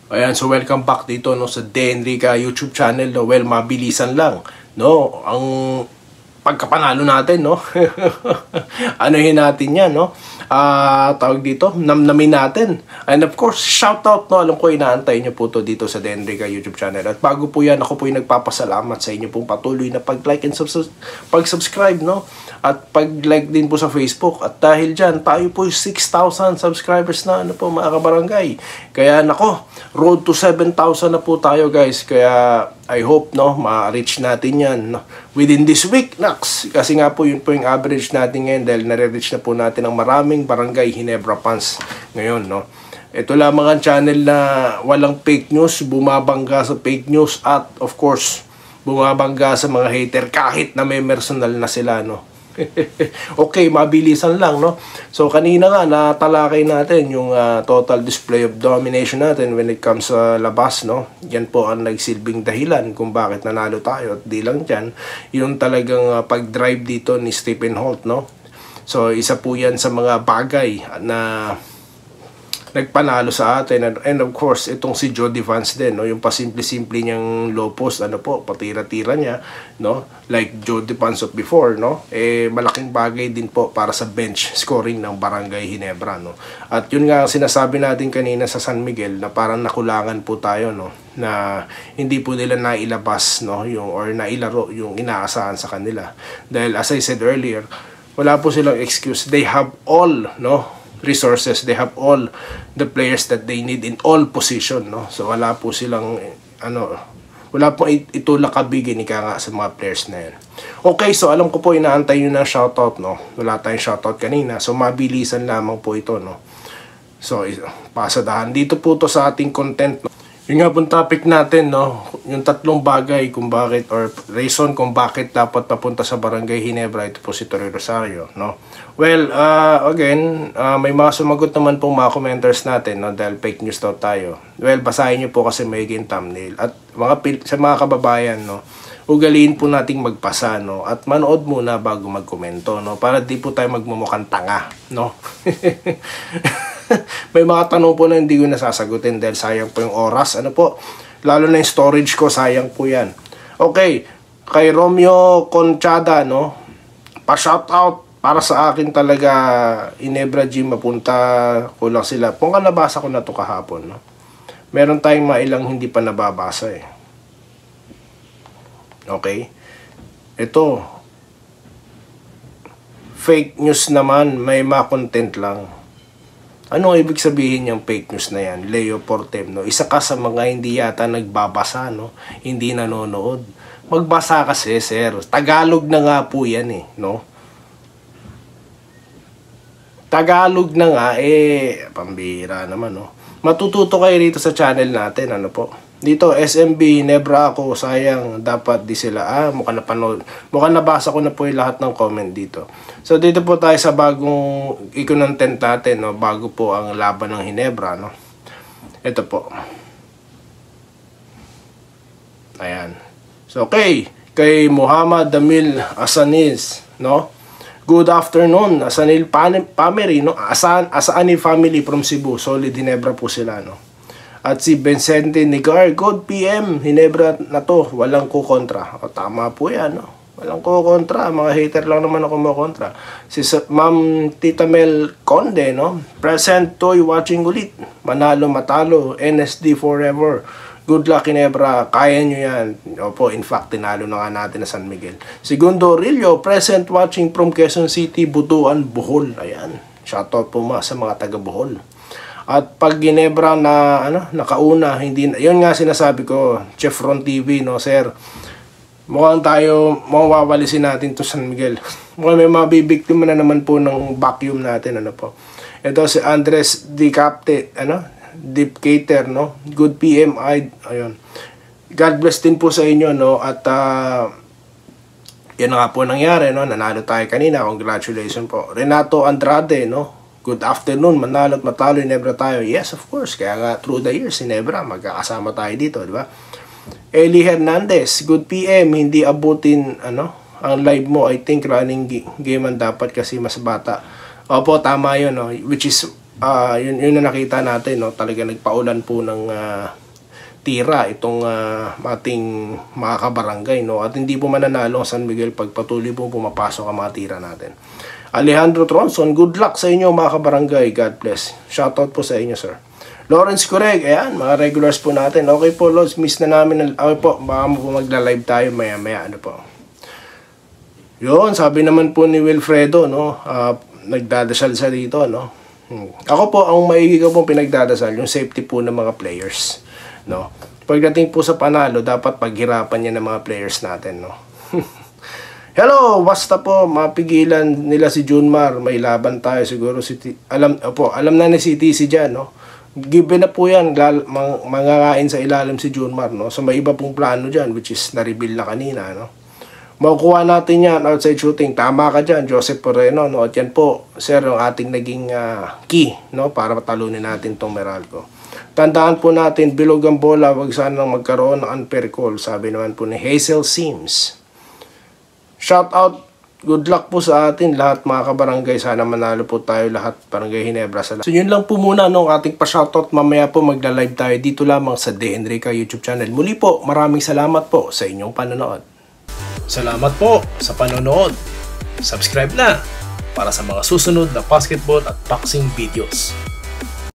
Ayan, so welcome back dito no sa Denrica YouTube channel. No? Well, mabilisan lang, no? Ang pagkapanalo natin, no? Anuhin natin 'yan, no? Tawag dito, namnamin natin. And of course, shout out, no? Alam ko inaantay niyo po to dito sa Denrica YouTube channel. At bago po 'yan, ako po yung nagpapasalamat sa inyo pong patuloy na pag-like and pag-subscribe, no? At pag-like din po sa Facebook. At dahil diyan, tayo po 6,000 subscribers na, ano po mga kabarangay. Kaya nako, road to 7,000 na po tayo, guys. Kaya I hope, no, ma-reach natin yan, no, within this week, Nax. Kasi nga po, yun po yung average natin ngayon dahil nare-reach na po natin ang maraming barangay Ginebra fans ngayon, no. Ito lamang ang channel na walang fake news, bumabangga sa fake news at of course, bumabangga sa mga hater kahit na may personal na sila, no. Okay, mabilisan lang, no? So, kanina nga, natalakay natin yung total display of domination natin when it comes sa labas, no? Yan po ang nagsilbing dahilan kung bakit nanalo tayo. At di lang dyan, yung talagang pag-drive dito ni Stephen Holt, no? So, isa po yan sa mga bagay na nagpanalo sa atin. And of course, itong si Jody Vance din, no? Yung pasimple-simple niyang low post, ano po, patira-tira niya, no? Like Jody Vance of before, no? Malaking bagay din po para sa bench scoring ng Barangay Ginebra, no? At yun nga sinasabi natin kanina sa San Miguel na parang nakulangan po tayo, no? Na hindi po nila nailabas, no? Or nailaro yung inaasahan sa kanila. Dahil as I said earlier, wala po silang excuse. They have all, no, resources, they have all the players that they need in all position, no? So wala po silang wala po itulak kabigin ika nga sa mga players na yan. Okay, so alam ko po inaantay nyo ng shoutout, no? Wala tayong shoutout kanina, so mabilisan lamang po ito, no? So pasadahan dito po to sa ating content, no? Yung nga pong topic natin, no, yung tatlong bagay kung bakit or reason kung bakit dapat papunta sa Barangay Ginebra, ito po si Tory Rosario, no. Well, again, may mga sumagot naman pong mga commenters natin, no, dahil fake news daw tayo. Well, basahin nyo po kasi may thumbnail. At sa mga kababayan, no, ugaliin po nating magpasa, no, at manood muna bago magkomento, no, para di po tayo magmumukhang tanga, no. May mga tanong po na hindi ko nasasagutin dahil sayang po yung oras, ano po, lalo na yung storage ko, sayang po yan. Okay, kay Romeo Conchada, no, pa-shoutout para sa akin talaga, Ginebra Gym, mapunta ko lang sila. Kung nabasa ko na to kahapon, no, meron tayong mailang hindi pa nababasa eh. Okay, ito fake news naman, may mga content lang. Ano ibig sabihin yung fake news na yan? Leo Portem, no? Isa ka sa mga hindi yata nagbabasa, no? Hindi nanonood. Magbasa kasi, sir. Tagalog na nga po yan, eh, no? Tagalog na nga, pambira naman, no? Matututo kayo rito sa channel natin, ano po? Dito, SMB, Ginebra ako, sayang, dapat di sila, mukhang napanood. Mukhang nabasa ko na po yung lahat ng comment dito. So, dito po tayo sa bagong i-content natin, no? Bago po ang laban ng Ginebra, no? Ito po. Ayan. So, okay. Kay Muhammad Damil Asanis, no? Good afternoon, Asanil family, no? Asani family from Cebu, solid Ginebra po sila, no? At si Vincente Nigar, good PM, Ginebra na to, walang kukontra. O, tama po yan, no? Walang kukontra, mga hater lang naman ako kumontra. Si Ma'am Tita Mel Conde, no? Present toy watching ulit. Manalo matalo, NSD forever. Good luck, Ginebra, kaya nyo yan. Opo, in fact, tinalo na nga natin na San Miguel. Segundo Rillo, present watching from Quezon City, Butuan, Bohol. Ayan, shoutout po sa mga taga Bohol. At pag Ginebra na nakauna, hindi, yun nga sinasabi ko, Chevron TV, no, sir. Mukhang mawawalisin natin to San Miguel. Mukhang may mabibiktima na naman po ng vacuum natin, ano po. Ito si Andres Deep Cater, no. Good PM, ayun. God bless din po sa inyo, no. At yan nga po nangyari, no. Nanalo tayo kanina. Congratulations po. Renato Andrade, no. Good afternoon, manalo at matalo, Ginebra tayo. Yes, of course. Kaya nga, through the years, Ginebra, magkakasama tayo dito, di ba? Eli Hernandez, good PM, hindi abutin, ang live mo. I think running game ang dapat kasi mas bata. Opo, tama yun, no? Which is yun na nakita natin, no? Talaga nagpaulan po ng tira itong ating mga kabarangay, no? At hindi po mananalo ang San Miguel pag patuloy po pumapasok ang mga tira natin. Alejandro Tronson, good luck sa inyo mga kabarangay. God bless. Shoutout po sa inyo, sir. Lawrence Correg, ayan, mga regulars po natin. Okay po, Lods, miss na namin. Okay po, baka po magla-live tayo maya-maya, ano po. Yun, sabi naman po ni Wilfredo, no? Nagdadasal sa dito, no? Ako po, ang maigi ko pong pinagdadasal, yung safety po ng mga players, no? Pagdating po sa panalo, dapat paghirapan niya ng mga players natin, no? Hello, basta po, mapigilan nila si Junmar, may laban tayo siguro. Alam na ni si TC dyan, no? Given na po yan, mangangain sa ilalim si Junmar, no? So may iba pong plano dyan, which is na-reveal na kanina, no? Makukuha natin yan, outside shooting. Tama ka dyan, Joseph Moreno, no? At yan po, sir, yung ating naging key, no? Para matalunin natin tong Meralco. Tandaan po natin, bilog ang bola, wag sanang magkaroon ng unfair call. Sabi naman po ni Hazel Sims. Shout out, good luck po sa atin lahat mga kabarangay. Sana manalo po tayo lahat, Barangay Ginebra. So yun lang po muna nung ating pa-shoutout. Mamaya po magla-live tayo dito lamang sa De Enrica YouTube channel. Muli po, maraming salamat po sa inyong panonood. Salamat po sa panonood. Subscribe na para sa mga susunod na basketball at boxing videos.